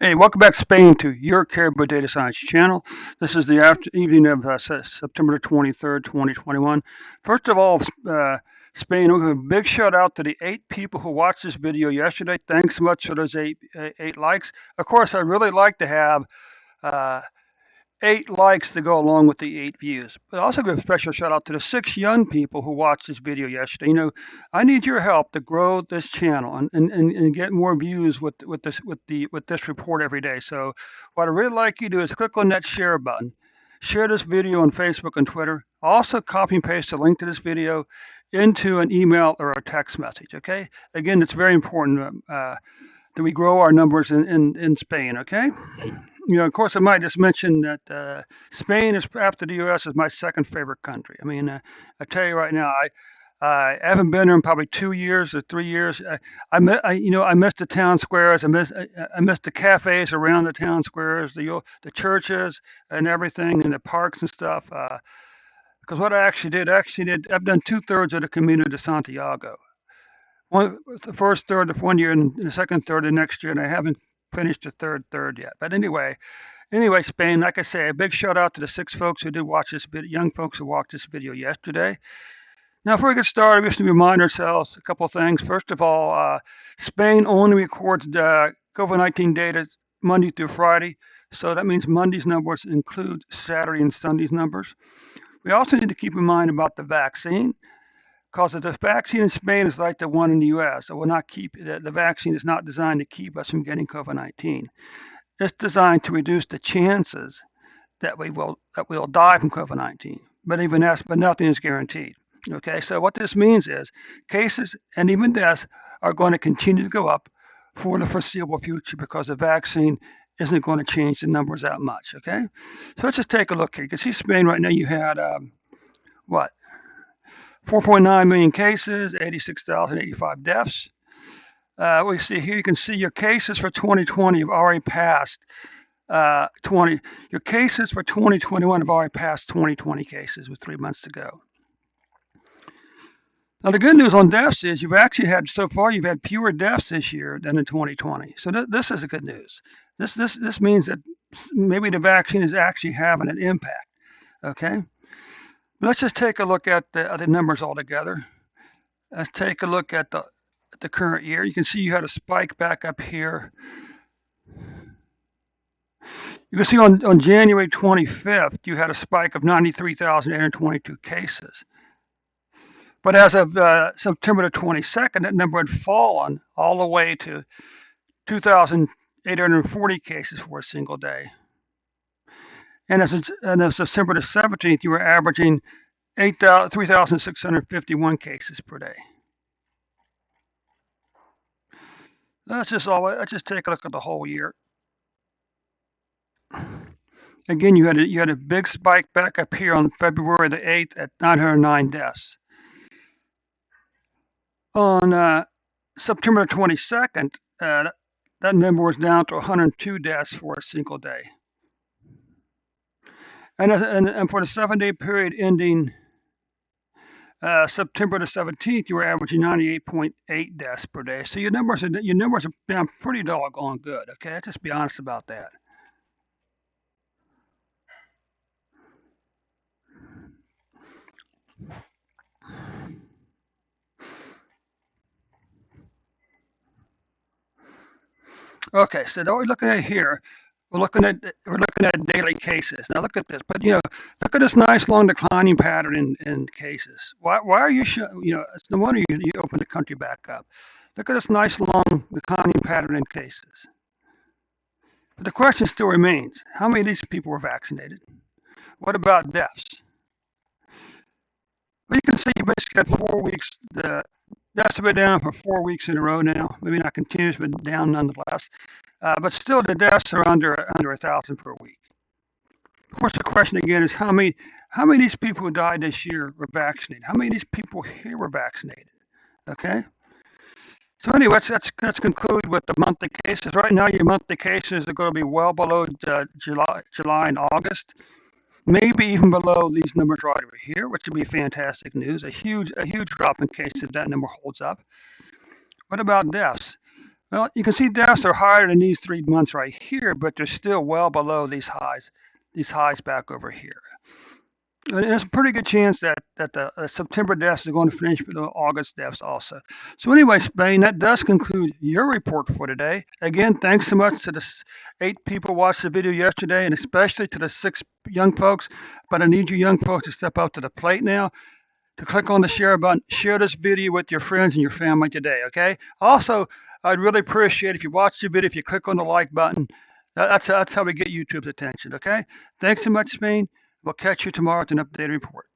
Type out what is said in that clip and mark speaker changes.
Speaker 1: Hey, welcome back, Spain, to your Caribou Data Science channel. This is the evening of September 23rd, 2021. First of all, Spain, we'll give a big shout out to the 8 people who watched this video yesterday. Thanks so much for those eight likes. Of course, I'd really like to have uh, 8 likes to go along with the 8 views. But also give a special shout out to the 6 young people who watched this video yesterday. I need your help to grow this channel and get more views with this report every day. So what I'd really like you to do is click on that share button. Share this video on Facebook and Twitter. Also copy and paste a link to this video into an email or a text message. Okay. Again, it's very important that we grow our numbers in Spain. Okay. Of course, I might just mention that Spain is, after the U.S., is my second favorite country. I mean, I tell you right now, I haven't been there in probably 2 years or 3 years. I miss the town squares. I miss the cafes around the town squares, the churches and everything, and the parks and stuff. Because what I actually did, I've done 2/3 of the Camino de Santiago. The first third of one year and the second third of next year, and I haven't finished the third yet. But anyway, Spain, like I say, a big shout out to the 6 folks who did watch this video, young folks who watched this video yesterday. Now, before we get started, we have to remind ourselves a couple of things. First of all, Spain only records COVID-19 data Monday through Friday. So that means Monday's numbers include Saturday and Sunday's numbers. We also need to keep in mind about the vaccine, because the vaccine in Spain is like the one in the U.S. It will not keep the vaccine is not designed to keep us from getting COVID-19. It's designed to reduce the chances that we will die from COVID-19. But nothing is guaranteed. Okay, so what this means is cases and even deaths are going to continue to go up for the foreseeable future because the vaccine isn't going to change the numbers that much. Okay, so let's just take a look here. You can see Spain right now. You had what 4.9 million cases, 86,085 deaths. We see here, you can see your cases for 2020 have already passed 20. Your cases for 2021 have already passed 2020 cases with 3 months to go. Now, the good news on deaths is you've had fewer deaths this year than in 2020. So this is the good news. This means that maybe the vaccine is actually having an impact. Okay. Let's just take a look at the numbers altogether. Let's take a look at the current year. You can see you had a spike back up here. You can see on January 25th, you had a spike of 93,822 cases. But as of September the 22nd, that number had fallen all the way to 2,840 cases for a single day. And as of September the 17th, you were averaging 3,651 cases per day. Let's just take a look at the whole year. Again, you had a big spike back up here on February the 8th at 909 deaths. On September 22nd, that number was down to 102 deaths for a single day. And for the 7-day period ending September the 17th, you were averaging 98.8 deaths per day. So your numbers are down pretty doggone good. Okay, let's just be honest about that. Okay, so what we're looking at here, we're looking at daily cases. Now look at this, but look at this nice long declining pattern in cases. Why are you it's no wonder you open the country back up. Look at this nice long declining pattern in cases. But the question still remains: how many of these people were vaccinated? What about deaths? Well, you can see you basically got 4 weeks. The deaths have been down for 4 weeks in a row now. Maybe not continuous, but down nonetheless. But still, the deaths are under 1,000 per week. Of course, the question again is how many of these people who died this year were vaccinated? How many of these people here were vaccinated? Okay. So anyway, let's conclude with the monthly cases. Right now, your monthly cases are going to be well below July and August, maybe even below these numbers right over here, which would be fantastic news. A huge drop in cases if that number holds up. What about deaths? Well, you can see deaths are higher than these 3 months right here, but they're still well below these highs back over here. And there's a pretty good chance that the September deaths are going to finish with the August deaths also. So anyway, Spain, that does conclude your report for today. Again, thanks so much to the 8 people watched the video yesterday, and especially to the 6 young folks. But I need you young folks to step up to the plate now to click on the share button. Share this video with your friends and your family today, okay? Also, I'd really appreciate if you watch the video, if you click on the like button. That's how we get YouTube's attention, okay? Thanks so much, Spain. We'll catch you tomorrow with an updated report.